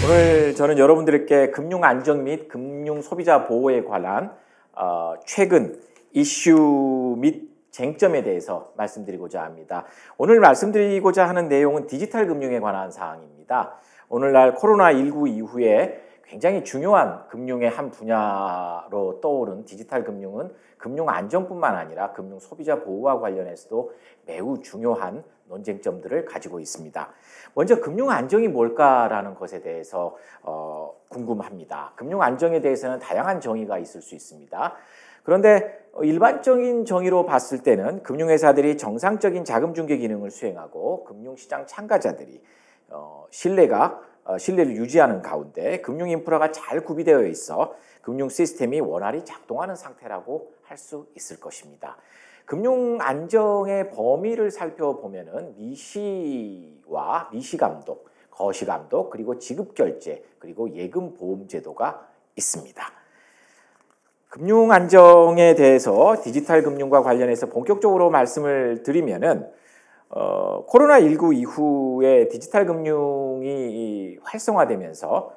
오늘 저는 여러분들께 금융 안정 및 금융 소비자 보호에 관한 최근 이슈 및 쟁점에 대해서 말씀드리고자 합니다. 오늘 말씀드리고자 하는 내용은 디지털 금융에 관한 사항입니다. 오늘날 코로나19 이후에 굉장히 중요한 금융의 한 분야로 떠오른 디지털 금융은 금융 안정뿐만 아니라 금융 소비자 보호와 관련해서도 매우 중요한 논쟁점들을 가지고 있습니다. 먼저 금융 안정이 뭘까라는 것에 대해서 궁금합니다. 금융 안정에 대해서는 다양한 정의가 있을 수 있습니다. 그런데 일반적인 정의로 봤을 때는 금융회사들이 정상적인 자금 중개 기능을 수행하고 금융시장 참가자들이 신뢰를 유지하는 가운데 금융 인프라가 잘 구비되어 있어 금융 시스템이 원활히 작동하는 상태라고 할 수 있을 것입니다. 금융 안정의 범위를 살펴보면은 미시와 미시감독, 거시감독, 그리고 지급결제, 그리고 예금보험제도가 있습니다. 금융 안정에 대해서 디지털 금융과 관련해서 본격적으로 말씀을 드리면은 코로나19 이후에 디지털 금융이 활성화되면서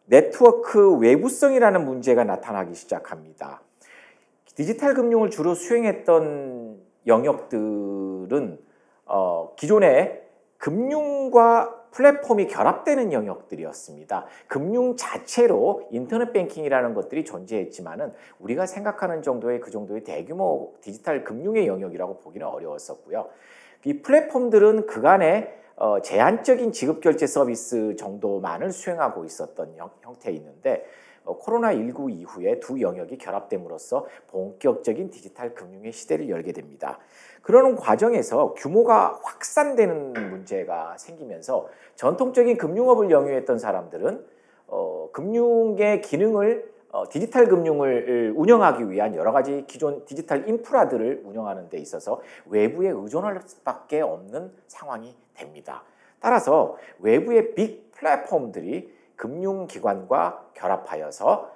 네트워크 외부성이라는 문제가 나타나기 시작합니다. 디지털 금융을 주로 수행했던 영역들은 기존에 금융과 플랫폼이 결합되는 영역들이었습니다. 금융 자체로 인터넷 뱅킹이라는 것들이 존재했지만은 우리가 생각하는 정도의 그 정도의 대규모 디지털 금융의 영역이라고 보기는 어려웠었고요. 이 플랫폼들은 그간에 제한적인 지급결제 서비스 정도만을 수행하고 있었던 형태에 있는데 코로나19 이후에 두 영역이 결합됨으로써 본격적인 디지털 금융의 시대를 열게 됩니다. 그러는 과정에서 규모가 확산되는 문제가 생기면서 전통적인 금융업을 영위했던 사람들은 금융의 기능을 디지털 금융을 운영하기 위한 여러 가지 기존 디지털 인프라들을 운영하는 데 있어서 외부에 의존할 수밖에 없는 상황이 됩니다. 따라서 외부의 빅 플랫폼들이 금융기관과 결합하여서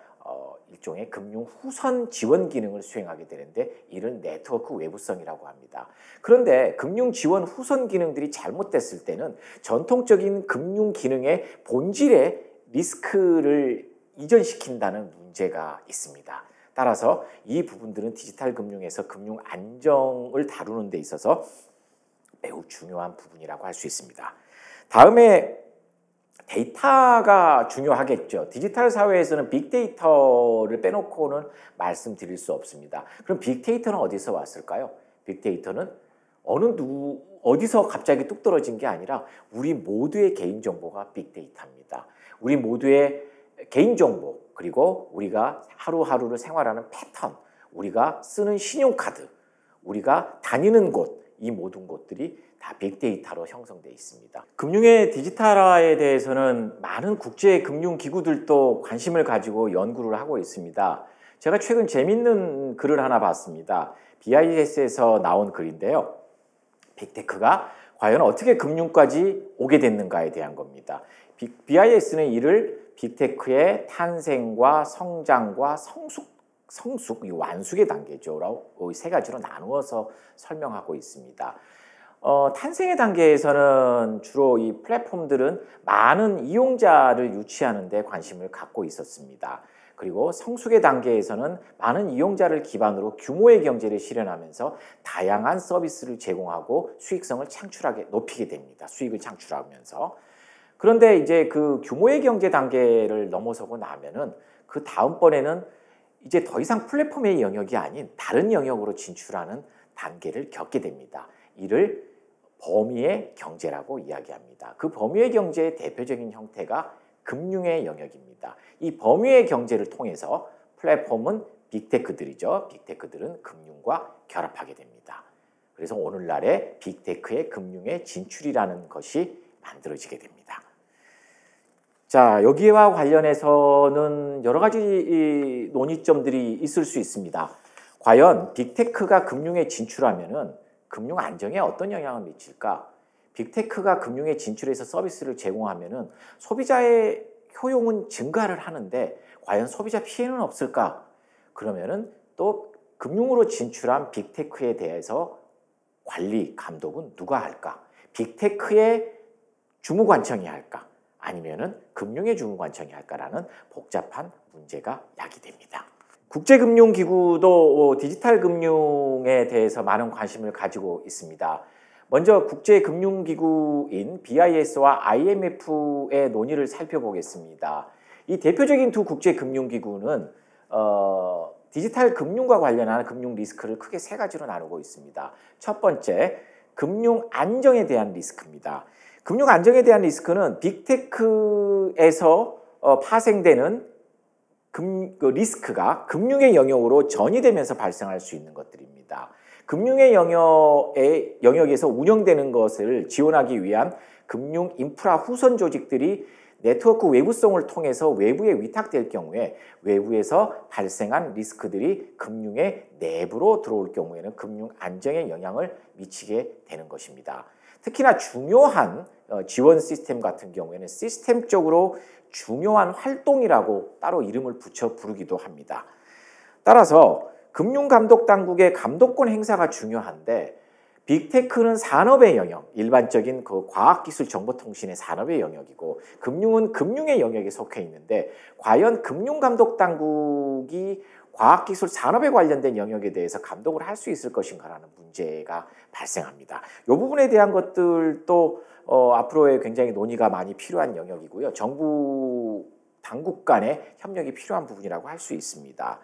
일종의 금융 후선 지원 기능을 수행하게 되는데 이를 네트워크 외부성이라고 합니다. 그런데 금융 지원 후선 기능들이 잘못됐을 때는 전통적인 금융 기능의 본질에 리스크를 이전시킨다는 문제가 있습니다. 따라서 이 부분들은 디지털 금융에서 금융 안정을 다루는 데 있어서 매우 중요한 부분이라고 할 수 있습니다. 다음에 데이터가 중요하겠죠. 디지털 사회에서는 빅데이터를 빼놓고는 말씀드릴 수 없습니다. 그럼 빅데이터는 어디서 왔을까요? 빅데이터는 어디서 갑자기 뚝 떨어진 게 아니라 우리 모두의 개인정보가 빅데이터입니다. 우리 모두의 개인정보, 그리고 우리가 하루하루를 생활하는 패턴, 우리가 쓰는 신용카드, 우리가 다니는 곳, 이 모든 것들이 다 빅데이터로 형성되어 있습니다. 금융의 디지털화에 대해서는 많은 국제 금융기구들도 관심을 가지고 연구를 하고 있습니다. 제가 최근 재밌는 글을 하나 봤습니다. BIS에서 나온 글인데요. 빅테크가 과연 어떻게 금융까지 오게 됐는가에 대한 겁니다. BIS는 이를 빅테크의 탄생과 성장과 성숙, 이 완숙의 단계죠. 세 가지로 나누어서 설명하고 있습니다. 탄생의 단계에서는 주로 이 플랫폼들은 많은 이용자를 유치하는 데 관심을 갖고 있었습니다. 그리고 성숙의 단계에서는 많은 이용자를 기반으로 규모의 경제를 실현하면서 다양한 서비스를 제공하고 수익성을 높이게 됩니다. 수익을 창출하면서. 그런데 이제 그 규모의 경제 단계를 넘어서고 나면은 그 다음번에는 이제 더 이상 플랫폼의 영역이 아닌 다른 영역으로 진출하는 단계를 겪게 됩니다. 이를 범위의 경제라고 이야기합니다. 그 범위의 경제의 대표적인 형태가 금융의 영역입니다. 이 범위의 경제를 통해서 플랫폼은 빅테크들이죠. 빅테크들은 금융과 결합하게 됩니다. 그래서 오늘날의 빅테크의 금융의 진출이라는 것이 만들어지게 됩니다. 자, 여기와 관련해서는 여러 가지 논의점들이 있을 수 있습니다. 과연 빅테크가 금융에 진출하면은 금융 안정에 어떤 영향을 미칠까? 빅테크가 금융에 진출해서 서비스를 제공하면은 소비자의 효용은 증가를 하는데 과연 소비자 피해는 없을까? 그러면은 또 금융으로 진출한 빅테크에 대해서 관리, 감독은 누가 할까? 빅테크의 주무관청이 할까? 아니면은 금융의 중간청이 할까라는 복잡한 문제가 야기됩니다. 국제금융기구도 디지털 금융에 대해서 많은 관심을 가지고 있습니다. 먼저 국제금융기구인 BIS와 IMF의 논의를 살펴보겠습니다. 이 대표적인 두 국제금융기구는 디지털 금융과 관련한 금융 리스크를 크게 세 가지로 나누고 있습니다. 첫 번째, 금융 안정에 대한 리스크입니다. 금융 안정에 대한 리스크는 빅테크에서 파생되는 리스크가 금융의 영역으로 전이되면서 발생할 수 있는 것들입니다. 금융의 영역에서 운영되는 것을 지원하기 위한 금융 인프라 후선 조직들이 네트워크 외부성을 통해서 외부에 위탁될 경우에 외부에서 발생한 리스크들이 금융의 내부로 들어올 경우에는 금융 안정에 영향을 미치게 되는 것입니다. 특히나 중요한 지원 시스템 같은 경우에는 시스템적으로 중요한 활동이라고 따로 이름을 붙여 부르기도 합니다. 따라서 금융감독당국의 감독권 행사가 중요한데 빅테크는 산업의 영역, 일반적인 그 과학기술 정보통신의 산업의 영역이고 금융은 금융의 영역에 속해 있는데 과연 금융감독당국이 과학기술 산업에 관련된 영역에 대해서 감독을 할 수 있을 것인가라는 문제가 발생합니다. 이 부분에 대한 것들도 앞으로의 굉장히 논의가 많이 필요한 영역이고요. 정부 당국 간의 협력이 필요한 부분이라고 할 수 있습니다.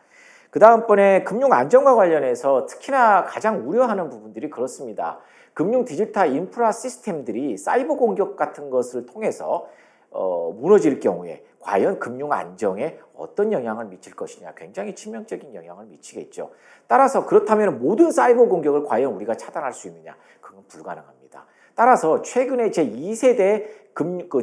그 다음번에 금융 안정과 관련해서 특히나 가장 우려하는 부분들이 그렇습니다. 금융 디지털 인프라 시스템들이 사이버 공격 같은 것을 통해서 무너질 경우에 과연 금융 안정에 어떤 영향을 미칠 것이냐, 굉장히 치명적인 영향을 미치겠죠. 따라서 그렇다면 모든 사이버 공격을 과연 우리가 차단할 수 있느냐, 그건 불가능합니다. 따라서 최근에 제2세대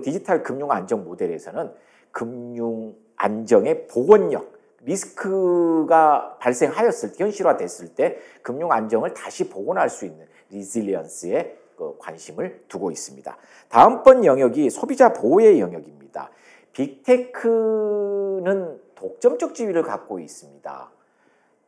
디지털 금융 안정 모델에서는 금융 안정의 복원력, 리스크가 발생하였을 때, 현실화됐을 때 금융 안정을 다시 복원할 수 있는 리질리언스에 관심을 두고 있습니다. 다음번 영역이 소비자 보호의 영역입니다. 빅테크는 독점적 지위를 갖고 있습니다.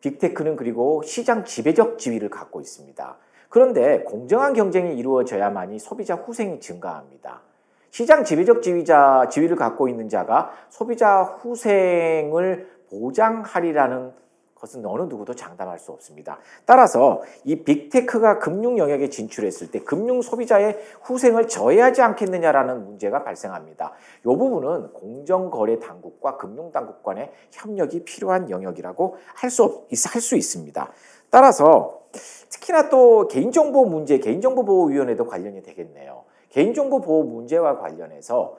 빅테크는 그리고 시장 지배적 지위를 갖고 있습니다. 그런데 공정한 경쟁이 이루어져야만이 소비자 후생이 증가합니다. 시장 지배적 지위를 갖고 있는 자가 소비자 후생을 보장하리라는 것은 어느 누구도 장담할 수 없습니다. 따라서 이 빅테크가 금융 영역에 진출했을 때 금융 소비자의 후생을 저해하지 않겠느냐라는 문제가 발생합니다. 이 부분은 공정거래 당국과 금융당국 간의 협력이 필요한 영역이라고 할 수 있습니다. 따라서 특히나 또 개인정보 문제, 개인정보보호위원회도 관련이 되겠네요. 개인정보 보호 문제와 관련해서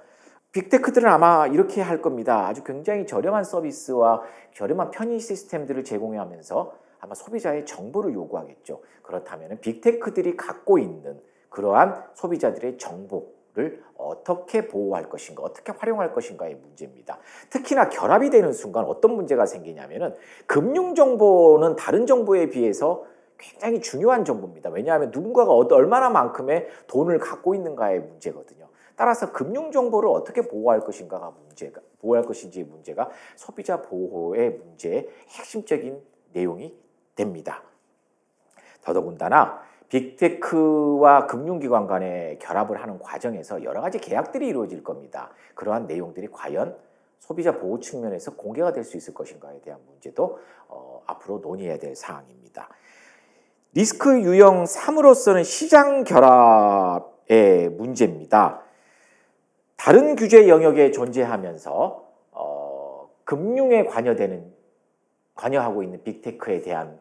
빅테크들은 아마 이렇게 할 겁니다. 아주 굉장히 저렴한 서비스와 저렴한 편의 시스템들을 제공하면서 아마 소비자의 정보를 요구하겠죠. 그렇다면 빅테크들이 갖고 있는 그러한 소비자들의 정보를 어떻게 보호할 것인가, 어떻게 활용할 것인가의 문제입니다. 특히나 결합이 되는 순간 어떤 문제가 생기냐면은 금융정보는 다른 정보에 비해서 굉장히 중요한 정보입니다. 왜냐하면 누군가가 얼마나 만큼의 돈을 갖고 있는가의 문제거든요. 따라서 금융정보를 어떻게 보호할 것인지의 문제가 소비자 보호의 문제의 핵심적인 내용이 됩니다. 더더군다나 빅테크와 금융기관 간의 결합을 하는 과정에서 여러 가지 계약들이 이루어질 겁니다. 그러한 내용들이 과연 소비자 보호 측면에서 공개가 될 수 있을 것인가에 대한 문제도 앞으로 논의해야 될 사항입니다. 리스크 유형 3으로서는 시장 결합의 문제입니다. 다른 규제 영역에 존재하면서 금융에 관여하고 있는 빅테크에 대한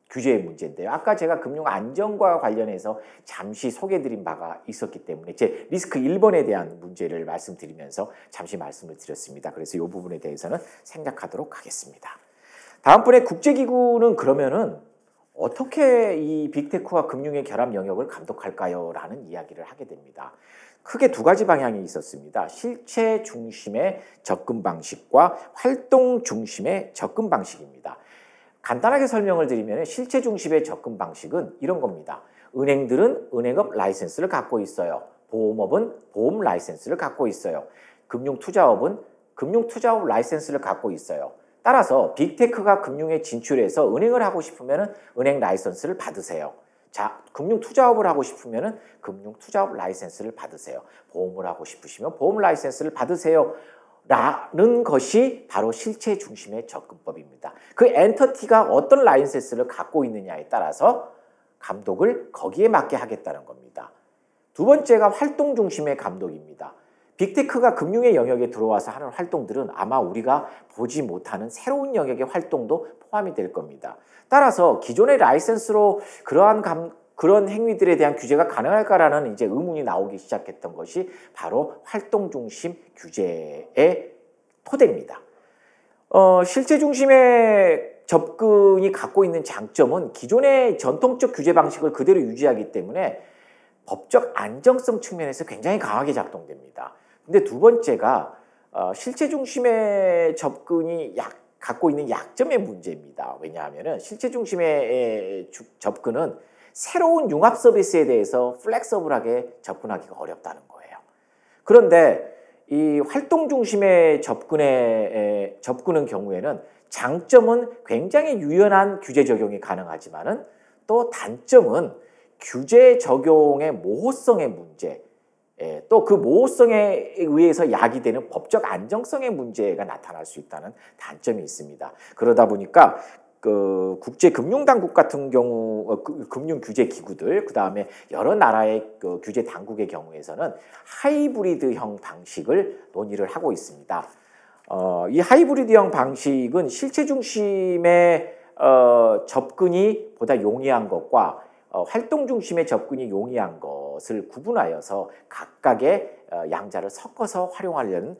규제의 문제인데요. 아까 제가 금융 안정과 관련해서 잠시 소개해드린 바가 있었기 때문에 제 리스크 1번에 대한 문제를 말씀드리면서 잠시 말씀을 드렸습니다. 그래서 이 부분에 대해서는 생략하도록 하겠습니다. 다음번에 국제기구는 그러면은 어떻게 이 빅테크와 금융의 결합 영역을 감독할까요? 라는 이야기를 하게 됩니다. 크게 두 가지 방향이 있었습니다. 실체 중심의 접근 방식과 활동 중심의 접근 방식입니다. 간단하게 설명을 드리면 실체 중심의 접근 방식은 이런 겁니다. 은행들은 은행업 라이센스를 갖고 있어요. 보험업은 보험 라이센스를 갖고 있어요. 금융투자업은 금융투자업 라이센스를 갖고 있어요. 따라서 빅테크가 금융에 진출해서 은행을 하고 싶으면 은행 라이선스를 받으세요. 자, 금융투자업을 하고 싶으면 금융투자업 라이센스를 받으세요. 보험을 하고 싶으시면 보험 라이센스를 받으세요. 라는 것이 바로 실체 중심의 접근법입니다. 그 엔터티가 어떤 라이센스를 갖고 있느냐에 따라서 감독을 거기에 맞게 하겠다는 겁니다. 두 번째가 활동 중심의 감독입니다. 빅테크가 금융의 영역에 들어와서 하는 활동들은 아마 우리가 보지 못하는 새로운 영역의 활동도 포함이 될 겁니다. 따라서 기존의 라이센스로 그런 행위들에 대한 규제가 가능할까라는 이제 의문이 나오기 시작했던 것이 바로 활동 중심 규제의 토대입니다. 실제 중심의 접근이 갖고 있는 장점은 기존의 전통적 규제 방식을 그대로 유지하기 때문에 법적 안정성 측면에서 굉장히 강하게 작동됩니다. 근데 두 번째가 실체 중심의 접근이 갖고 있는 약점의 문제입니다. 왜냐하면 실체 중심의 접근은 새로운 융합 서비스에 대해서 플렉서블하게 접근하기가 어렵다는 거예요. 그런데 이 활동 중심의 접근의 경우에는 장점은 굉장히 유연한 규제 적용이 가능하지만은 또 단점은 규제 적용의 모호성의 문제, 또 그 모호성에 의해서 야기되는 법적 안정성의 문제가 나타날 수 있다는 단점이 있습니다. 그러다 보니까 그 국제금융당국 같은 경우 금융규제기구들 그다음에 여러 나라의 그 규제 당국의 경우에서는 하이브리드형 방식을 논의를 하고 있습니다. 이 하이브리드형 방식은 실체 중심의 접근이 보다 용이한 것과 활동 중심의 접근이 용이한 것을 구분하여서 각각의 양자를 섞어서 활용하려는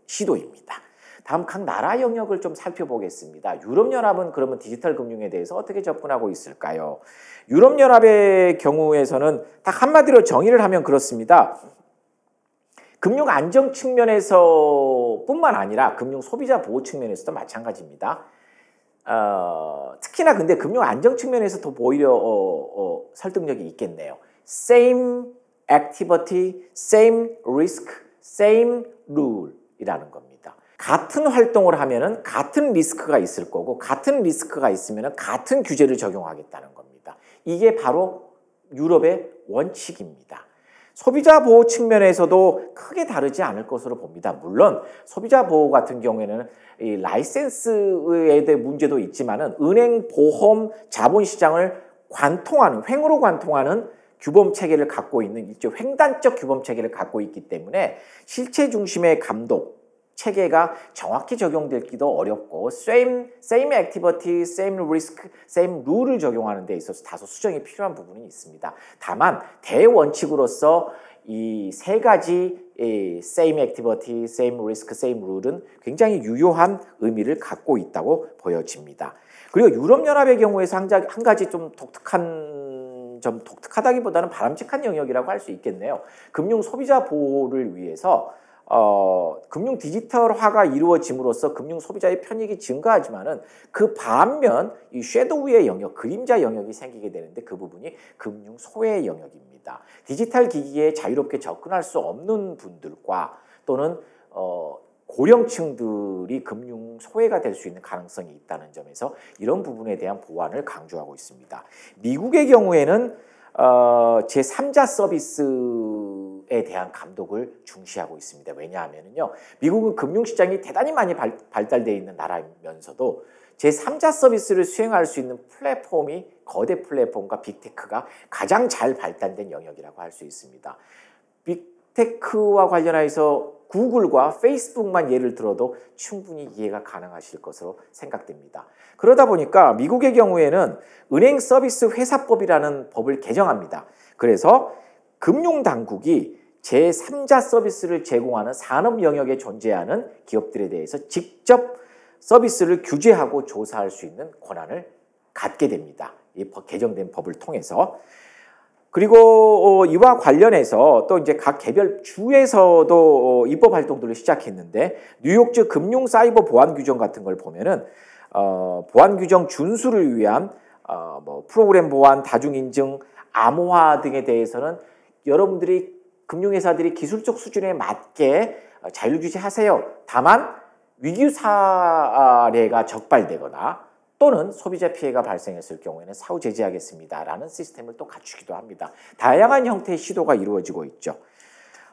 시도입니다. 다음 각 나라 영역을 좀 살펴보겠습니다. 유럽연합은 그러면 디지털 금융에 대해서 어떻게 접근하고 있을까요? 유럽연합의 경우에서는 딱 한마디로 정의를 하면 그렇습니다. 금융 안정 측면에서 뿐만 아니라 금융 소비자 보호 측면에서도 마찬가지입니다. 특히나 근데 금융 안정 측면에서 더 오히려 설득력이 있겠네요. Same activity, same risk, same rule 이라는 겁니다. 같은 활동을 하면은 같은 리스크가 있을 거고 같은 리스크가 있으면은 같은 규제를 적용하겠다는 겁니다. 이게 바로 유럽의 원칙입니다. 소비자 보호 측면에서도 크게 다르지 않을 것으로 봅니다. 물론 소비자 보호 같은 경우에는 이 라이센스에 대한 문제도 있지만은 은행, 보험, 자본시장을 횡으로 관통하는 규범 체계를 갖고 있는 일종 횡단적 규범 체계를 갖고 있기 때문에 실체 중심의 감독 체계가 정확히 적용되기도 어렵고 same activity, same risk, same rule을 적용하는 데 있어서 다소 수정이 필요한 부분이 있습니다. 다만 대원칙으로서 이 세 가지 same activity, same risk, same rule은 굉장히 유효한 의미를 갖고 있다고 보여집니다. 그리고 유럽연합의 경우에서 한 가지 좀 독특하다기보다는 바람직한 영역이라고 할 수 있겠네요. 금융 소비자 보호를 위해서 금융 디지털화가 이루어짐으로써 금융 소비자의 편익이 증가하지만은 그 반면 이 섀도우의 영역, 그림자 영역이 생기게 되는데 그 부분이 금융 소외의 영역입니다. 디지털 기기에 자유롭게 접근할 수 없는 분들과 또는 고령층들이 금융 소외가 될 수 있는 가능성이 있다는 점에서 이런 부분에 대한 보완을 강조하고 있습니다. 미국의 경우에는 제3자 서비스에 대한 감독을 중시하고 있습니다. 왜냐하면요, 미국은 금융시장이 대단히 많이 발달되어 있는 나라면서도 제3자 서비스를 수행할 수 있는 플랫폼이 거대 플랫폼과 빅테크가 가장 잘 발달된 영역이라고 할 수 있습니다. 빅테크와 관련해서 구글과 페이스북만 예를 들어도 충분히 이해가 가능하실 것으로 생각됩니다. 그러다 보니까 미국의 경우에는 은행 서비스 회사법이라는 법을 개정합니다. 그래서 금융당국이 제3자 서비스를 제공하는 산업 영역에 존재하는 기업들에 대해서 직접 서비스를 규제하고 조사할 수 있는 권한을 갖게 됩니다. 이 개정된 법을 통해서. 그리고 이와 관련해서 또 이제 각 개별 주에서도 입법 활동들을 시작했는데 뉴욕주 금융 사이버 보안 규정 같은 걸 보면은 보안 규정 준수를 위한 뭐 프로그램 보안, 다중 인증, 암호화 등에 대해서는 여러분들이 금융회사들이 기술적 수준에 맞게 자율 규제하세요. 다만 위기 사례가 적발되거나 또는 소비자 피해가 발생했을 경우에는 사후 제재하겠습니다라는 시스템을 또 갖추기도 합니다. 다양한 형태의 시도가 이루어지고 있죠.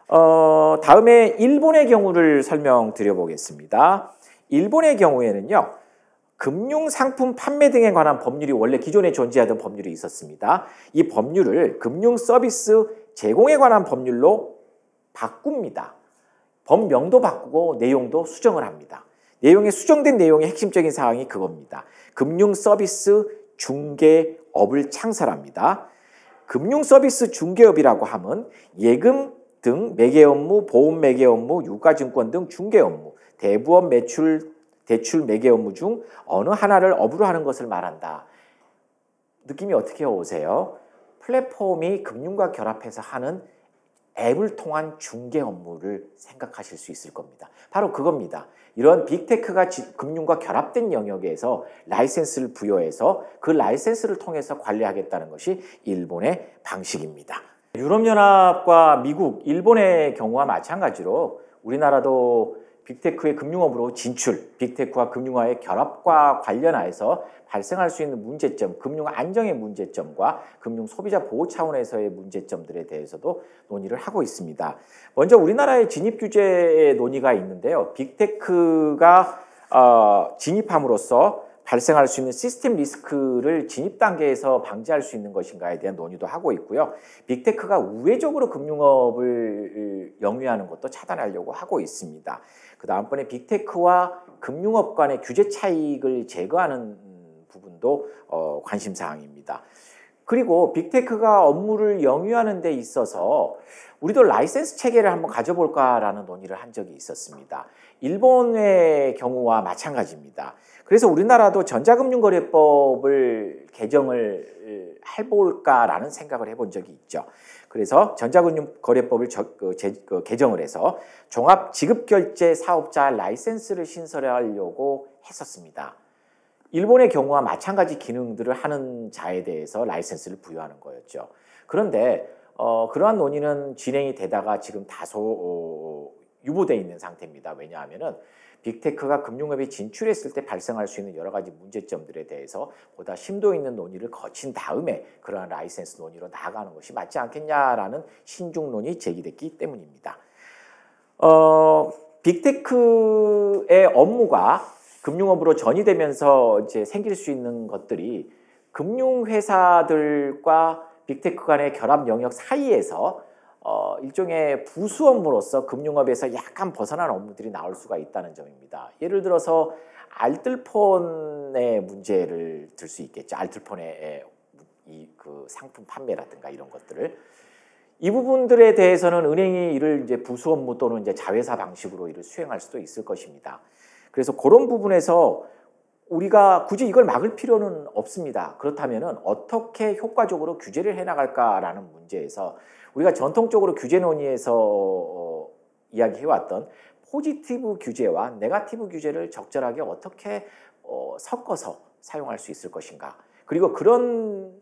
다음에 일본의 경우를 설명드려 보겠습니다. 일본의 경우에는요, 금융상품 판매 등에 관한 법률이 원래 기존에 존재하던 법률이 있었습니다. 이 법률을 금융서비스 제공에 관한 법률로 바꿉니다. 법명도 바꾸고 내용도 수정을 합니다. 수정된 내용의 핵심적인 사항이 그겁니다. 금융서비스 중개업을 창설합니다. 금융서비스 중개업이라고 하면 예금 등 매개 업무, 보험 매개 업무, 유가증권 등 중개 업무, 대부업 대출 매개 업무 중 어느 하나를 업으로 하는 것을 말한다. 느낌이 어떻게 오세요? 플랫폼이 금융과 결합해서 하는 앱을 통한 중개 업무를 생각하실 수 있을 겁니다. 바로 그겁니다. 이런 빅테크가 금융과 결합된 영역에서 라이센스를 부여해서 그 라이센스를 통해서 관리하겠다는 것이 일본의 방식입니다. 유럽연합과 미국, 일본의 경우와 마찬가지로 우리나라도 빅테크의 금융업으로 진출, 빅테크와 금융화의 결합과 관련하여서 발생할 수 있는 문제점, 금융 안정의 문제점과 금융 소비자 보호 차원에서의 문제점들에 대해서도 논의를 하고 있습니다. 먼저 우리나라의 진입 규제의 논의가 있는데요. 빅테크가 진입함으로써 발생할 수 있는 시스템 리스크를 진입 단계에서 방지할 수 있는 것인가에 대한 논의도 하고 있고요. 빅테크가 우회적으로 금융업을 영위하는 것도 차단하려고 하고 있습니다. 그 다음번에 빅테크와 금융업 간의 규제 차익을 제거하는 부분도 관심사항입니다. 그리고 빅테크가 업무를 영위하는 데 있어서 우리도 라이센스 체계를 한번 가져볼까라는 논의를 한 적이 있었습니다. 일본의 경우와 마찬가지입니다. 그래서 우리나라도 전자금융거래법을 개정을 해볼까라는 생각을 해본 적이 있죠. 그래서 전자금융거래법을 개정을 해서 종합지급결제 사업자 라이센스를 신설하려고 했었습니다. 일본의 경우와 마찬가지 기능들을 하는 자에 대해서 라이센스를 부여하는 거였죠. 그런데 그러한 논의는 진행이 되다가 지금 다소 유보되어 있는 상태입니다. 왜냐하면 빅테크가 금융업에 진출했을 때 발생할 수 있는 여러 가지 문제점들에 대해서 보다 심도 있는 논의를 거친 다음에 그러한 라이센스 논의로 나아가는 것이 맞지 않겠냐라는 신중론이 제기됐기 때문입니다. 빅테크의 업무가 금융업으로 전이되면서 이제 생길 수 있는 것들이 금융회사들과 빅테크 간의 결합 영역 사이에서 일종의 부수 업무로서 금융업에서 약간 벗어난 업무들이 나올 수가 있다는 점입니다. 예를 들어서 알뜰폰의 문제를 들 수 있겠죠. 알뜰폰의 그 상품 판매라든가 이런 것들을 이 부분들에 대해서는 은행이 이를 이제 부수 업무 또는 이제 자회사 방식으로 이를 수행할 수도 있을 것입니다. 그래서 그런 부분에서 우리가 굳이 이걸 막을 필요는 없습니다. 그렇다면 어떻게 효과적으로 규제를 해나갈까라는 문제에서 우리가 전통적으로 규제 논의에서 이야기해왔던 포지티브 규제와 네거티브 규제를 적절하게 어떻게 섞어서 사용할 수 있을 것인가. 그리고 그러면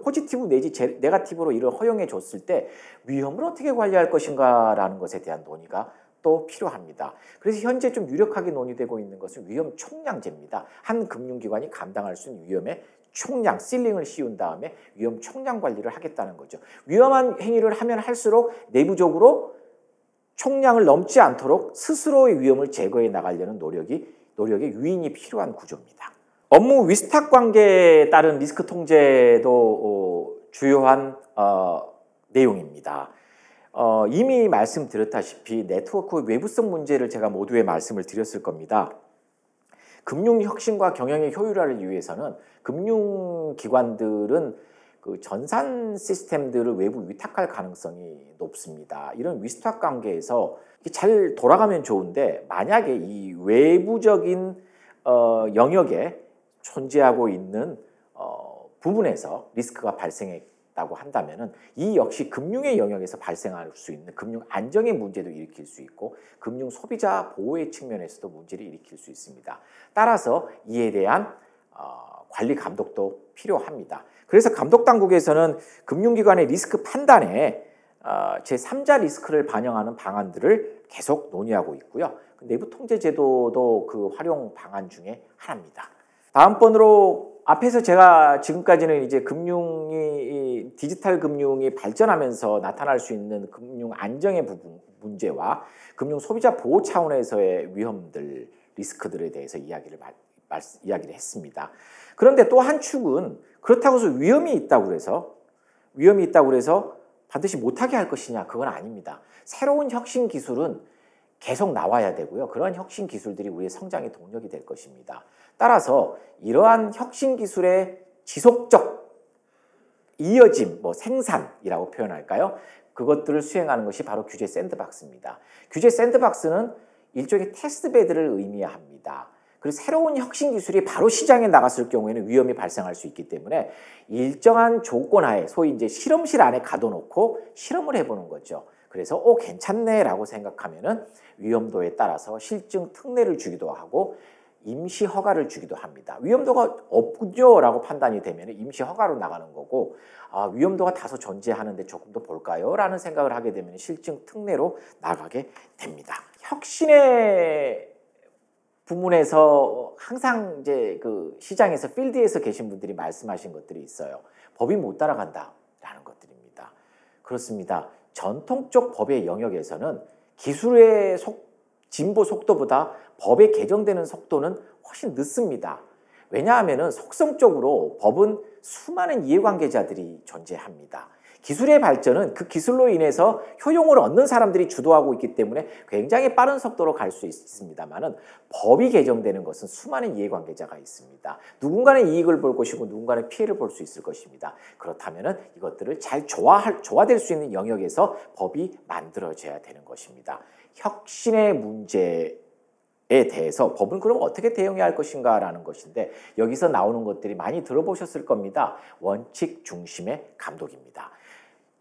포지티브 내지 네거티브로 이를 허용해 줬을 때 위험을 어떻게 관리할 것인가라는 것에 대한 논의가 또 필요합니다. 그래서 현재 좀 유력하게 논의되고 있는 것은 위험 총량제입니다. 한 금융기관이 감당할 수 있는 위험의 총량, 실링을 씌운 다음에 위험 총량 관리를 하겠다는 거죠. 위험한 행위를 하면 할수록 내부적으로 총량을 넘지 않도록 스스로의 위험을 제거해 나가려는 노력의 유인이 필요한 구조입니다. 업무 위스탁 관계에 따른 리스크 통제도 주요한 내용입니다. 이미 말씀드렸다시피 네트워크 외부성 문제를 제가 모두에 말씀을 드렸을 겁니다. 금융 혁신과 경영의 효율화를 위해서는 금융기관들은 그 전산 시스템들을 외부 위탁할 가능성이 높습니다. 이런 위탁 관계에서 잘 돌아가면 좋은데 만약에 이 외부적인 영역에 존재하고 있는 부분에서 리스크가 발생했다고 한다면 이 역시 금융의 영역에서 발생할 수 있는 금융 안정의 문제도 일으킬 수 있고 금융 소비자 보호의 측면에서도 문제를 일으킬 수 있습니다. 따라서 이에 대한 관리 감독도 필요합니다. 그래서 감독당국에서는 금융기관의 리스크 판단에 제3자 리스크를 반영하는 방안들을 계속 논의하고 있고요. 내부 통제 제도도 그 활용 방안 중에 하나입니다. 다음번으로 앞에서 제가 지금까지는 이제 금융이 디지털 금융이 발전하면서 나타날 수 있는 금융 안정의 문제와 금융 소비자 보호 차원에서의 위험들, 리스크들에 대해서 이야기를 했습니다. 그런데 또 한 축은 그렇다고 해서 위험이 있다고 해서 반드시 못하게 할 것이냐, 그건 아닙니다. 새로운 혁신 기술은 계속 나와야 되고요. 그러한 혁신 기술들이 우리의 성장의 동력이 될 것입니다. 따라서 이러한 혁신 기술의 지속적 이어짐, 생산이라고 표현할까요? 그것들을 수행하는 것이 바로 규제 샌드박스입니다. 규제 샌드박스는 일종의 테스트베드를 의미합니다. 그리고 새로운 혁신 기술이 바로 시장에 나갔을 경우에는 위험이 발생할 수 있기 때문에 일정한 조건 하에 소위 이제 실험실 안에 가둬놓고 실험을 해보는 거죠. 그래서 괜찮네라고 생각하면은 위험도에 따라서 실증 특례를 주기도 하고 임시 허가를 주기도 합니다. 위험도가 없군요라고 판단이 되면 임시 허가로 나가는 거고, 위험도가 다소 존재하는데 조금 더 볼까요? 라는 생각을 하게 되면 실증 특례로 나가게 됩니다. 혁신의 부문에서 항상 이제 그 시장에서 필드에서 계신 분들이 말씀하신 것들이 있어요. 법이 못 따라간다라는 것들입니다. 그렇습니다. 전통적 법의 영역에서는 기술의 진보 속도보다 법의 개정되는 속도는 훨씬 늦습니다. 왜냐하면 속성적으로 법은 수많은 이해관계자들이 존재합니다. 기술의 발전은 그 기술로 인해서 효용을 얻는 사람들이 주도하고 있기 때문에 굉장히 빠른 속도로 갈 수 있습니다만 법이 개정되는 것은 수많은 이해관계자가 있습니다. 누군가는 이익을 볼 것이고 누군가는 피해를 볼 수 있을 것입니다. 그렇다면 이것들을 잘 조화될 수 있는 영역에서 법이 만들어져야 되는 것입니다. 혁신의 문제에 대해서 법은 그럼 어떻게 대응해야 할 것인가 라는 것인데, 여기서 나오는 것들이 많이 들어보셨을 겁니다. 원칙 중심의 감독입니다.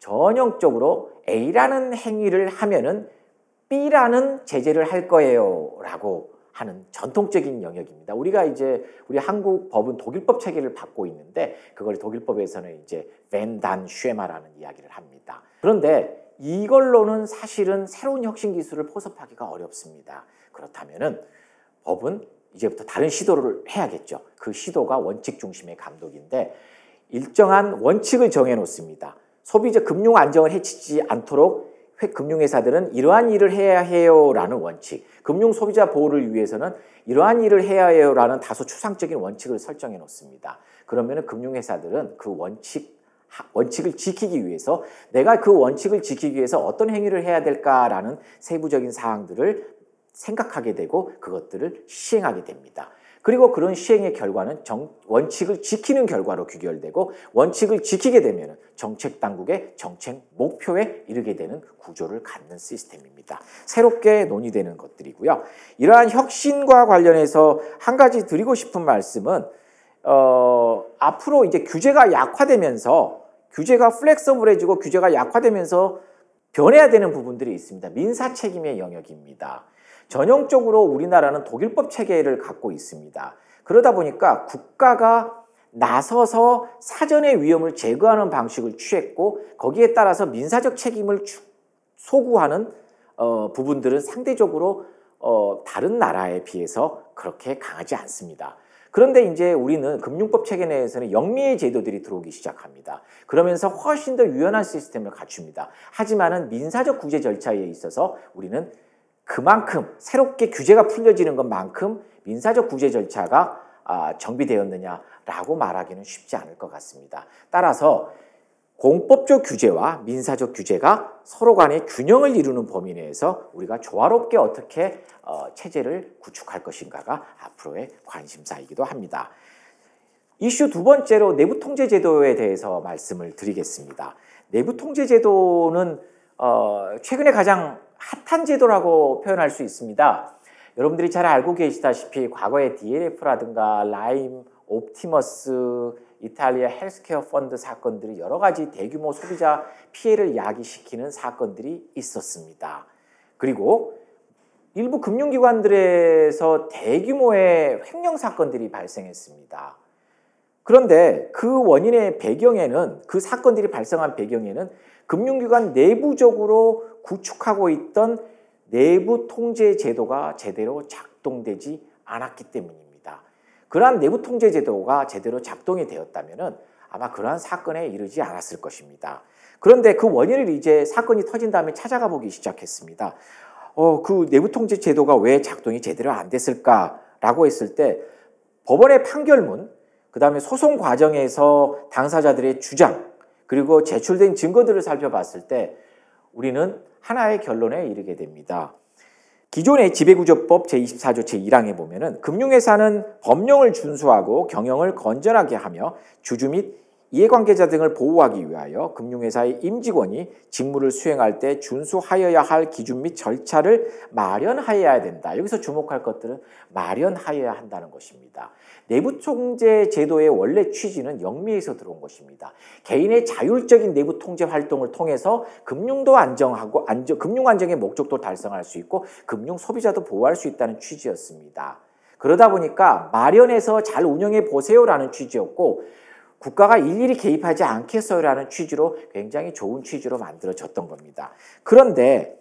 전형적으로 A라는 행위를 하면은 B라는 제재를 할 거예요 라고 하는 전통적인 영역입니다. 우리 한국 법은 독일법 체계를 받고 있는데, 그걸 독일법에서는 이제 벤단 쉐마라는 이야기를 합니다. 그런데 이걸로는 사실은 새로운 혁신 기술을 포섭하기가 어렵습니다. 그렇다면은 법은 이제부터 다른 시도를 해야겠죠. 그 시도가 원칙 중심의 감독인데, 일정한 원칙을 정해 놓습니다. 소비자 금융 안정을 해치지 않도록 금융회사들은 이러한 일을 해야 해요라는 원칙, 금융 소비자 보호를 위해서는 이러한 일을 해야 해요라는 다소 추상적인 원칙을 설정해 놓습니다. 그러면 금융회사들은 그 원칙을 지키기 위해서, 내가 그 원칙을 지키기 위해서 어떤 행위를 해야 될까라는 세부적인 사항들을 생각하게 되고 그것들을 시행하게 됩니다. 그리고 그런 시행의 결과는 원칙을 지키는 결과로 귀결되고, 원칙을 지키게 되면 정책 당국의 정책 목표에 이르게 되는 구조를 갖는 시스템입니다. 새롭게 논의되는 것들이고요. 이러한 혁신과 관련해서 한 가지 드리고 싶은 말씀은, 앞으로 이제 규제가 약화되면서, 규제가 플렉서블해지고 규제가 약화되면서 변해야 되는 부분들이 있습니다. 민사 책임의 영역입니다. 전형적으로 우리나라는 독일법 체계를 갖고 있습니다. 그러다 보니까 국가가 나서서 사전의 위험을 제거하는 방식을 취했고, 거기에 따라서 민사적 책임을 소구하는 부분들은 상대적으로 다른 나라에 비해서 그렇게 강하지 않습니다. 그런데 이제 우리는 금융법 체계 내에서는 영미의 제도들이 들어오기 시작합니다. 그러면서 훨씬 더 유연한 시스템을 갖춥니다. 하지만은 민사적 구제 절차에 있어서 우리는 그만큼 새롭게 규제가 풀려지는 것만큼 민사적 구제 절차가 정비되었느냐라고 말하기는 쉽지 않을 것 같습니다. 따라서 공법적 규제와 민사적 규제가 서로 간의 균형을 이루는 범위 내에서 우리가 조화롭게 어떻게 체제를 구축할 것인가가 앞으로의 관심사이기도 합니다. 이슈 두 번째로 내부통제제도에 대해서 말씀을 드리겠습니다. 내부통제제도는 최근에 가장 핫한 제도라고 표현할 수 있습니다. 여러분들이 잘 알고 계시다시피 과거에 DLF라든가 라임, 옵티머스, 이탈리아 헬스케어 펀드 사건들이 여러 가지 대규모 소비자 피해를 야기시키는 사건들이 있었습니다. 그리고 일부 금융기관들에서 대규모의 횡령 사건들이 발생했습니다. 그런데 그 원인의 배경에는, 그 사건들이 발생한 배경에는 금융기관 내부적으로 구축하고 있던 내부 통제 제도가 제대로 작동되지 않았기 때문입니다. 그러한 내부 통제 제도가 제대로 작동이 되었다면은 아마 그러한 사건에 이르지 않았을 것입니다. 그런데 그 원인을 이제 사건이 터진 다음에 찾아가 보기 시작했습니다. 그 내부 통제 제도가 왜 작동이 제대로 안 됐을까라고 했을 때 법원의 판결문, 그다음에 소송 과정에서 당사자들의 주장, 그리고 제출된 증거들을 살펴봤을 때 우리는 하나의 결론에 이르게 됩니다. 기존의 지배구조법 제24조 제1항에 보면은 금융회사는 법령을 준수하고 경영을 건전하게 하며 주주 및 이해관계자 등을 보호하기 위하여 금융회사의 임직원이 직무를 수행할 때 준수하여야 할 기준 및 절차를 마련하여야 된다. 여기서 주목할 것들은 마련하여야 한다는 것입니다. 내부 통제 제도의 원래 취지는 영미에서 들어온 것입니다. 개인의 자율적인 내부 통제 활동을 통해서 금융도 안정하고 금융 안정의 목적도 달성할 수 있고 금융 소비자도 보호할 수 있다는 취지였습니다. 그러다 보니까 마련해서 잘 운영해 보세요라는 취지였고 국가가 일일이 개입하지 않겠어요라는 취지로 굉장히 좋은 취지로 만들어졌던 겁니다. 그런데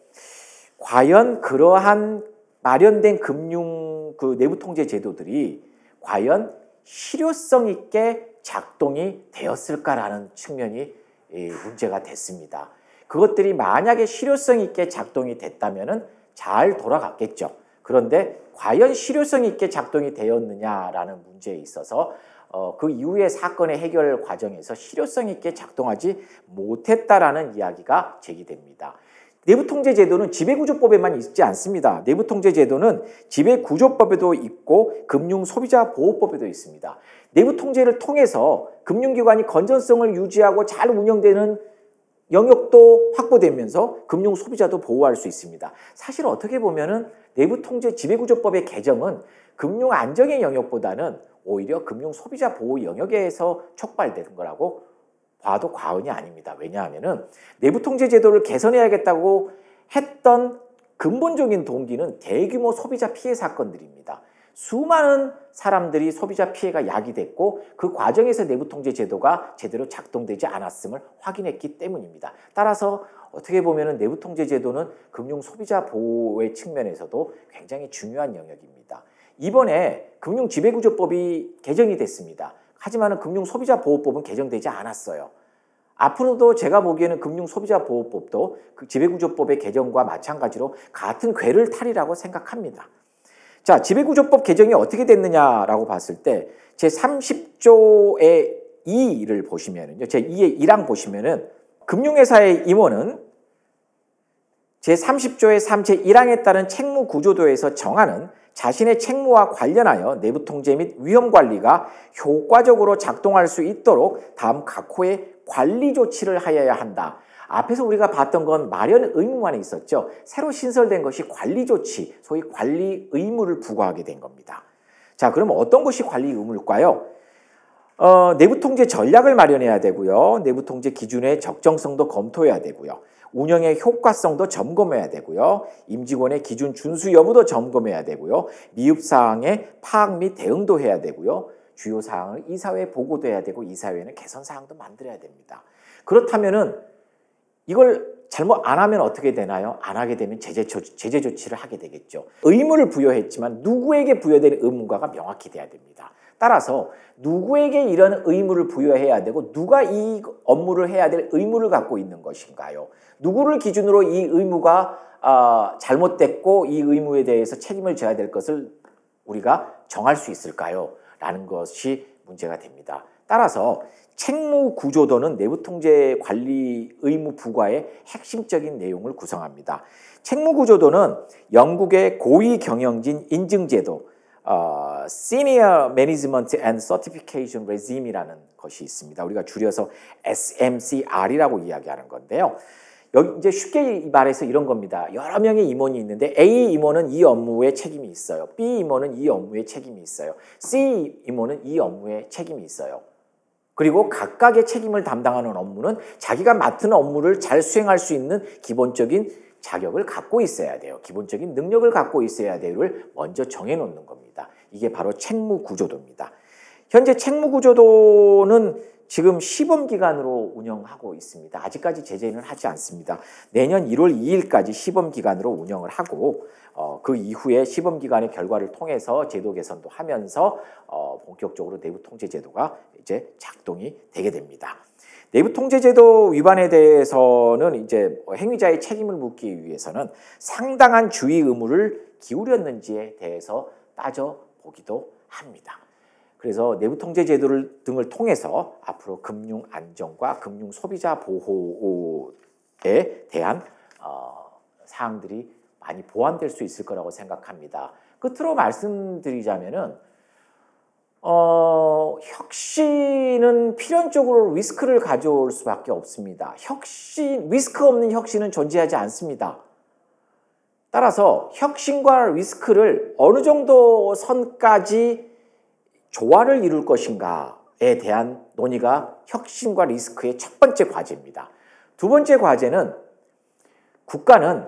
과연 그러한 마련된 금융 내부 통제 제도들이 과연 실효성 있게 작동이 되었을까라는 측면이 문제가 됐습니다. 그것들이 만약에 실효성 있게 작동이 됐다면은 잘 돌아갔겠죠. 그런데 과연 실효성 있게 작동이 되었느냐라는 문제에 있어서 그 이후의 사건의 해결 과정에서 실효성 있게 작동하지 못했다라는 이야기가 제기됩니다. 내부통제제도는 지배구조법에만 있지 않습니다. 내부통제제도는 지배구조법에도 있고 금융소비자보호법에도 있습니다. 내부통제를 통해서 금융기관이 건전성을 유지하고 잘 운영되는 영역도 확보되면서 금융소비자도 보호할 수 있습니다. 사실 어떻게 보면은 내부통제 지배구조법의 개정은 금융안정의 영역보다는 오히려 금융소비자보호 영역에서 촉발되는 거라고 봐도 과언이 아닙니다. 왜냐하면은 내부통제제도를 개선해야겠다고 했던 근본적인 동기는 대규모 소비자 피해 사건들입니다. 수많은 사람들이 소비자 피해가 야기됐고 그 과정에서 내부통제제도가 제대로 작동되지 않았음을 확인했기 때문입니다. 따라서 어떻게 보면 내부통제제도는 금융소비자보호의 측면에서도 굉장히 중요한 영역입니다. 이번에 금융지배구조법이 개정이 됐습니다. 하지만 금융소비자보호법은 개정되지 않았어요. 앞으로도 제가 보기에는 금융소비자보호법도 그 지배구조법의 개정과 마찬가지로 같은 궤를 타리라고 생각합니다. 자, 지배구조법 개정이 어떻게 됐느냐라고 봤을 때 제30조의 2를 보시면은요, 제2의 1항 보시면은 금융회사의 임원은 제30조의 3, 제1항에 따른 책무구조도에서 정하는 자신의 책무와 관련하여 내부통제 및 위험관리가 효과적으로 작동할 수 있도록 다음 각 호의 관리 조치를 하여야 한다. 앞에서 우리가 봤던 건 마련 의무만 있었죠. 새로 신설된 것이 관리 조치, 소위 관리 의무를 부과하게 된 겁니다. 자, 그럼 어떤 것이 관리 의무일까요? 내부통제 전략을 마련해야 되고요. 내부통제 기준의 적정성도 검토해야 되고요. 운영의 효과성도 점검해야 되고요. 임직원의 기준 준수 여부도 점검해야 되고요. 미흡사항의 파악 및 대응도 해야 되고요. 주요 사항을 이사회에 보고도 해야 되고 이사회는 개선 사항도 만들어야 됩니다. 그렇다면은 이걸 잘못 안 하면 어떻게 되나요? 안 하게 되면 제재 조치를 하게 되겠죠. 의무를 부여했지만 누구에게 부여된 의무가가 명확히 돼야 됩니다. 따라서 누구에게 이런 의무를 부여해야 되고 누가 이 업무를 해야 될 의무를 갖고 있는 것인가요? 누구를 기준으로 이 의무가 잘못됐고 이 의무에 대해서 책임을 져야 될 것을 우리가 정할 수 있을까요? 라는 것이 문제가 됩니다. 따라서 책무구조도는 내부통제 관리 의무 부과의 핵심적인 내용을 구성합니다. 책무구조도는 영국의 고위 경영진 인증제도 Senior Management and Certification Regime이라는 것이 있습니다. 우리가 줄여서 SMCR이라고 이야기하는 건데요. 여기 이제 쉽게 말해서 이런 겁니다. 여러 명의 임원이 있는데 A 임원은 이 업무에 책임이 있어요. B 임원은 이 업무에 책임이 있어요. C 임원은 이 업무에 책임이 있어요. 그리고 각각의 책임을 담당하는 업무는 자기가 맡은 업무를 잘 수행할 수 있는 기본적인 자격을 갖고 있어야 돼요. 기본적인 능력을 갖고 있어야 돼요를 먼저 정해놓는 겁니다. 이게 바로 책무구조도입니다. 현재 책무구조도는 지금 시범 기간으로 운영하고 있습니다. 아직까지 제재는 하지 않습니다. 내년 1월 2일까지 시범 기간으로 운영을 하고 그 이후에 시범 기간의 결과를 통해서 제도 개선도 하면서 본격적으로 내부 통제 제도가 이제 작동이 되게 됩니다. 내부 통제 제도 위반에 대해서는 이제 행위자의 책임을 묻기 위해서는 상당한 주의 의무를 기울였는지에 대해서 따져보기도 합니다. 그래서 내부 통제 제도를 등을 통해서 앞으로 금융 안정과 금융 소비자 보호에 대한 사항들이 많이 보완될 수 있을 거라고 생각합니다. 끝으로 말씀드리자면은 혁신은 필연적으로 리스크를 가져올 수밖에 없습니다. 리스크 없는 혁신은 존재하지 않습니다. 따라서 혁신과 리스크를 어느 정도 선까지 조화를 이룰 것인가에 대한 논의가 혁신과 리스크의 첫 번째 과제입니다. 두 번째 과제는 국가는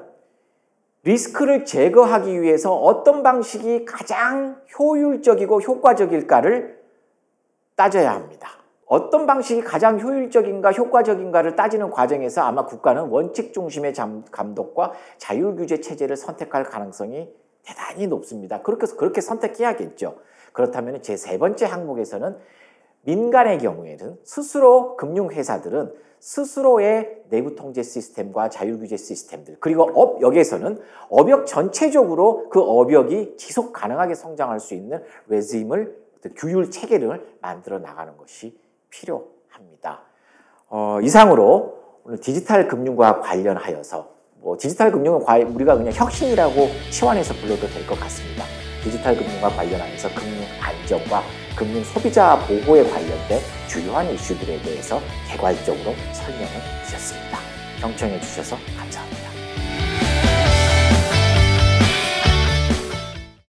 리스크를 제거하기 위해서 어떤 방식이 가장 효율적이고 효과적일까를 따져야 합니다. 어떤 방식이 가장 효율적인가 효과적인가를 따지는 과정에서 아마 국가는 원칙 중심의 감독과 자율규제 체제를 선택할 가능성이 대단히 높습니다. 그렇게 선택해야겠죠. 그렇다면 제3번째 항목에서는 민간의 경우에는 스스로 금융회사들은 스스로의 내부 통제 시스템과 자율규제 시스템들 그리고 업역에서는 업역 전체적으로 그 업역이 지속 가능하게 성장할 수 있는 레짐을 규율 체계를 만들어 나가는 것이 필요합니다. 이상으로 오늘 디지털 금융과 관련하여서 디지털 금융은 우리가 그냥 혁신이라고 치환해서 불러도 될 것 같습니다. 디지털 금융과 관련하여서 금융 안정과 금융 소비자 보호에 관련된 주요한 이슈들에 대해서 개괄적으로 설명을 드렸습니다. 경청해 주셔서 감사합니다.